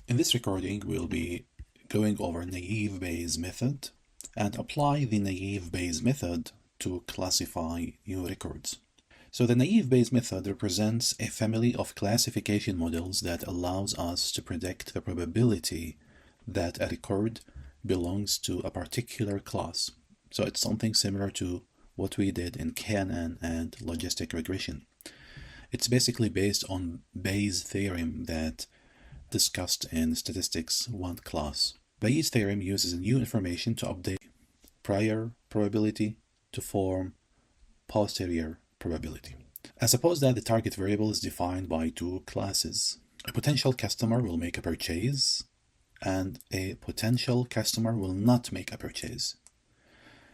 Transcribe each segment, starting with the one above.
In this recording, we'll be going over naive Bayes method and apply the naive Bayes method to classify new records. So the naive Bayes method represents a family of classification models that allows us to predict the probability that a record belongs to a particular class. So it's something similar to what we did in KNN and logistic regression. It's basically based on Bayes' theorem that discussed in Statistics 1 class. Bayes' theorem uses new information to update prior probability to form posterior probability. Suppose that the target variable is defined by two classes. A potential customer will make a purchase, and a potential customer will not make a purchase.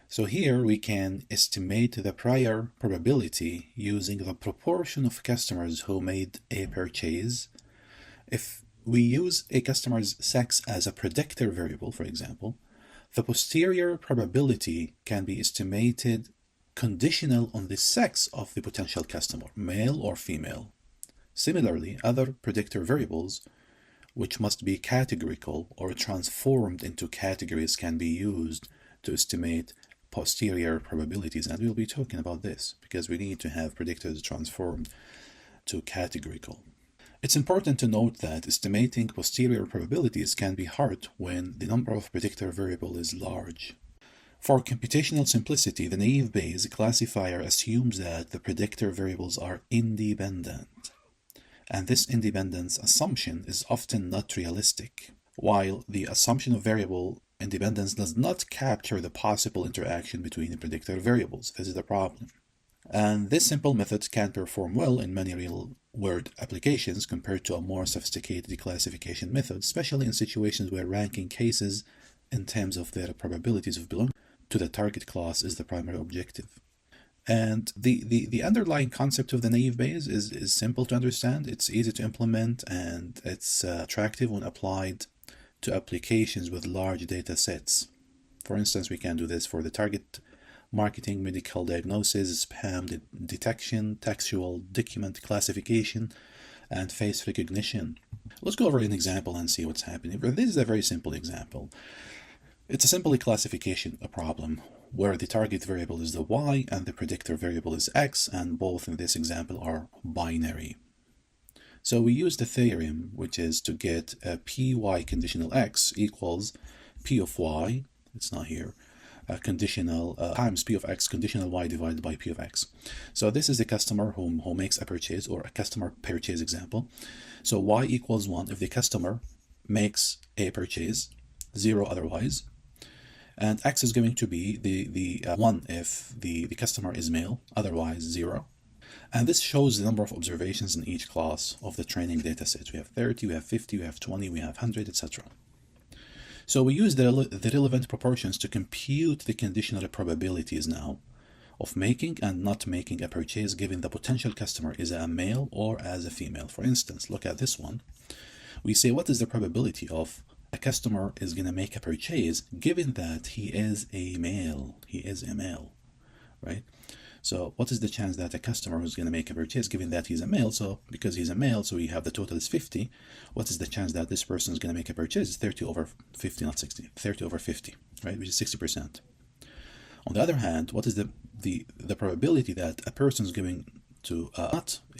So here we can estimate the prior probability using the proportion of customers who made a purchase. If we use a customer's sex as a predictor variable, for example, the posterior probability can be estimated conditional on the sex of the potential customer, male or female. Similarly, other predictor variables, which must be categorical or transformed into categories, can be used to estimate posterior probabilities, and we'll be talking about this because we need to have predictors transformed to categorical. It's important to note that estimating posterior probabilities can be hard when the number of predictor variable is large. For computational simplicity, the naive Bayes classifier assumes that the predictor variables are independent, and this independence assumption is often not realistic, while the assumption of variable independence does not capture the possible interaction between the predictor variables. This is the problem. And this simple method can perform well in many real-world applications compared to a more sophisticated classification method, especially in situations where ranking cases in terms of their probabilities of belonging to the target class is the primary objective. And the underlying concept of the naive Bayes is simple to understand, it's easy to implement, and it's attractive when applied to applications with large data sets. For instance, we can do this for the target marketing, medical diagnosis, spam detection, textual document classification, and face recognition. Let's go over an example and see what's happening. This is a very simple example. It's a simple classification problem where the target variable is the y and the predictor variable is x, and both in this example are binary. So we use the theorem, which is to get a py conditional x equals p of y, it's not here, conditional times p of x conditional y divided by p of x. So this is the customer who makes a purchase, or a customer purchase example. So y equals 1 if the customer makes a purchase, 0 otherwise, and x is going to be the 1 if the customer is male, otherwise 0. And this shows the number of observations in each class of the training data set. We have 30, we have 50, we have 20, we have 100, etc. So we use the relevant proportions to compute the conditional probabilities now of making and not making a purchase given the potential customer is a male or as a female. For instance, look at this one. We say what is the probability of a customer is going to make a purchase given that he is a male. He is a male, right? So what is the chance that a customer who's going to make a purchase given that he's a male? So because he's a male, so we have the total is 50. What is the chance that this person is going to make a purchase? It's 30 over 50, not 60. 30 over 50, right? Which is 60%. On the other hand, what is the probability that a person is going to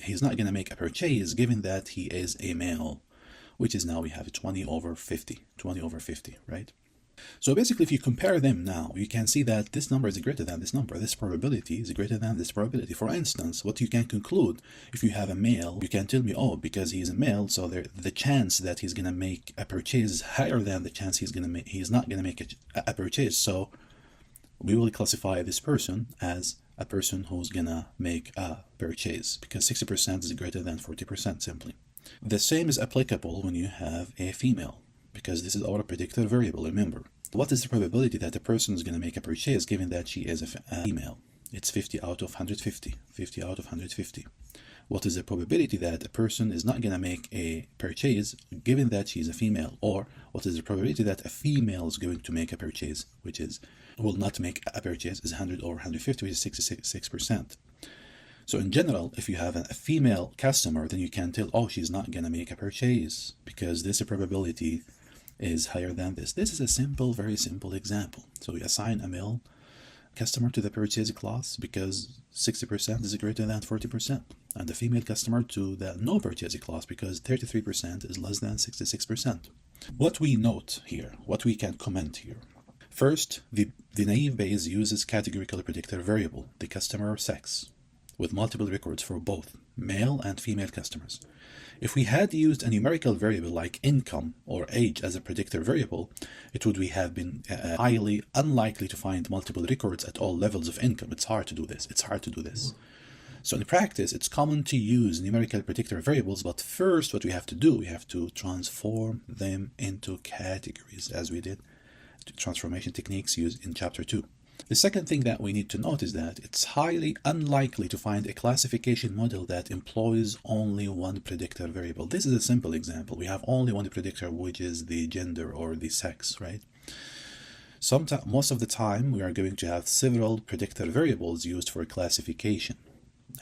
he's not going to make a purchase given that he is a male, which is now we have 20 over 50, 20 over 50, right? So basically, if you compare them now, you can see that this number is greater than this number. This probability is greater than this probability. For instance, what you can conclude, if you have a male, you can tell me, oh, because he's a male, so the chance that he's going to make a purchase is higher than the chance he's not going to make a purchase. So we will classify this person as a person who's going to make a purchase because 60% is greater than 40% simply. The same is applicable when you have a female, because this is our predictor variable, remember. What is the probability that a person is going to make a purchase given that she is a female? It's 50 out of 150, 50 out of 150. What is the probability that a person is not going to make a purchase given that she is a female? Or what is the probability that a female is going to make a purchase, which is will not make a purchase, is 100 over 150, which is 66%. So in general, if you have a female customer, then you can tell, oh, she's not going to make a purchase because this probability is higher than this. This is a simple, very simple example. So we assign a male customer to the purchase class because 60% is greater than 40%, and the female customer to the no purchase class because 33% is less than 66%. What we note here, what we can comment here. First, the naive Bayes uses categorical predictor variable, the customer sex, with multiple records for both male and female customers. If we had used a numerical variable like income or age as a predictor variable, it would have been highly unlikely to find multiple records at all levels of income. It's hard to do this. So in practice, it's common to use numerical predictor variables, but first what we have to do, we have to transform them into categories, as we did transformation techniques used in chapter 2. The second thing that we need to note is that it's highly unlikely to find a classification model that employs only one predictor variable. This is a simple example. We have only one predictor, which is the gender or the sex, right? Most of the time, we are going to have several predictor variables used for classification.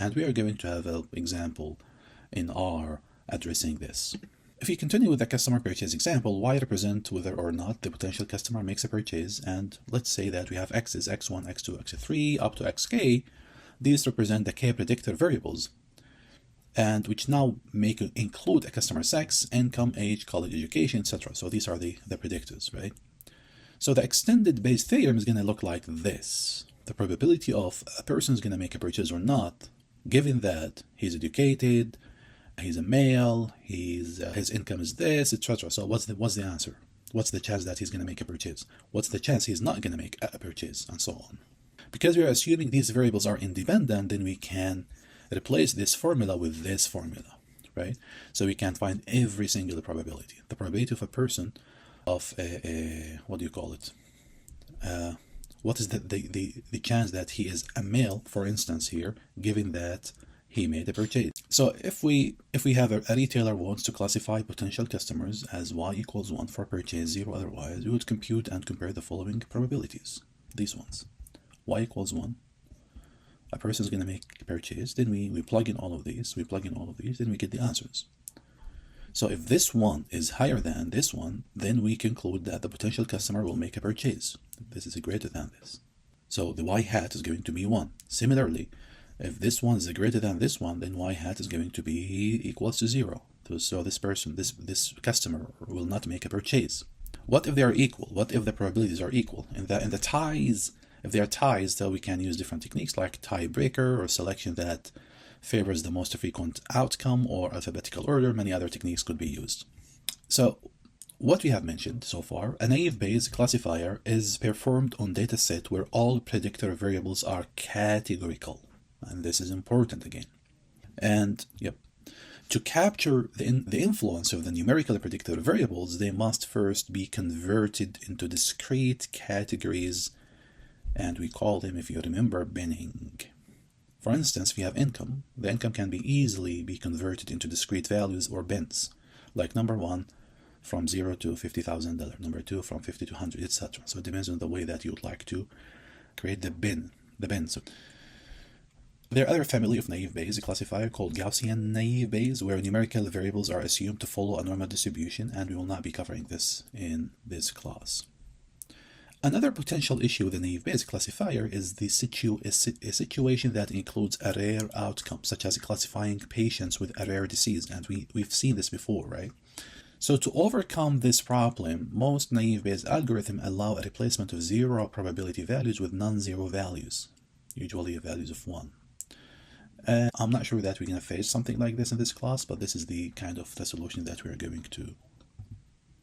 And we are going to have an example in R addressing this. If we continue with the customer purchase example, Y represent whether or not the potential customer makes a purchase, and let's say that we have X's, X1, X2, X3, up to Xk. These represent the K predictor variables, and which now include a customer sex, income, age, college education, etc. So these are the predictors, right? So the extended Bayes theorem is going to look like this. The probability of a person is going to make a purchase or not, given that he's educated, he's a male, his income is this, etc. So what's the answer? What's the chance that he's going to make a purchase? What's the chance he's not going to make a purchase, and so on? Because we are assuming these variables are independent, then we can replace this formula with this formula, right? So we can find every single probability. The probability of a person of what do you call it? What is the chance that he is a male, for instance, here, given that he made a purchase? So if we have a retailer wants to classify potential customers as Y equals 1 for purchase, 0 otherwise, we would compute and compare the following probabilities. These ones. Y equals 1. A person is going to make a purchase. Then we plug in all of these. Then we get the answers. So if this one is higher than this one, then we conclude that the potential customer will make a purchase. This is greater than this. So the Y hat is going to be 1. Similarly, if this one is greater than this one, then Y hat is going to be equals to 0. So this person, this customer will not make a purchase. What if they are equal? What if the probabilities are equal? In the ties, if they are ties, then we can use different techniques like tiebreaker or selection that favors the most frequent outcome, or alphabetical order. Many other techniques could be used. So what we have mentioned so far, a naive Bayes classifier is performed on data set where all predictor variables are categorical. And this is important again. And to capture the influence of the numerical predictor variables, they must first be converted into discrete categories, and we call them, if you remember, binning. For instance, if you have income, the income can easily be converted into discrete values or bins, like number 1 from 0 to $50,000, number 2 from 50 to 100, etc. So it depends on the way that you would like to create the bin. So there are other family of naive Bayes classifier called Gaussian naive Bayes, where numerical variables are assumed to follow a normal distribution, and we will not be covering this in this class. Another potential issue with the naive Bayes classifier is a situation that includes a rare outcome, such as classifying patients with a rare disease, and we've seen this before, right? So to overcome this problem, most naive Bayes algorithms allow a replacement of 0 probability values with non-zero values, usually values of 1. I'm not sure that we're going to face something like this in this class, but this is the kind of the solution that we're going to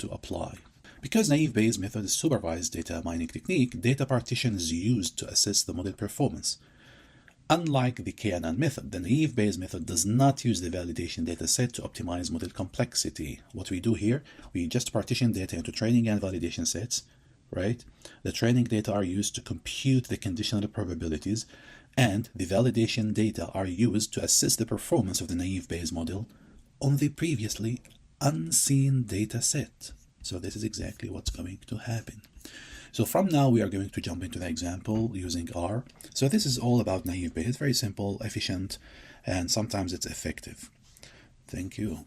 apply. Because naive Bayes method is supervised data mining technique, data partition is used to assess the model performance. Unlike the KNN method, the naive Bayes method does not use the validation data set to optimize model complexity. What we do here, we just partition data into training and validation sets, right? The training data are used to compute the conditional probabilities, and the validation data are used to assess the performance of the naive Bayes model on the previously unseen data set. So this is exactly what's going to happen. So from now, we are going to jump into the example using R. So this is all about naive Bayes. It's very simple, efficient, and sometimes it's effective. Thank you.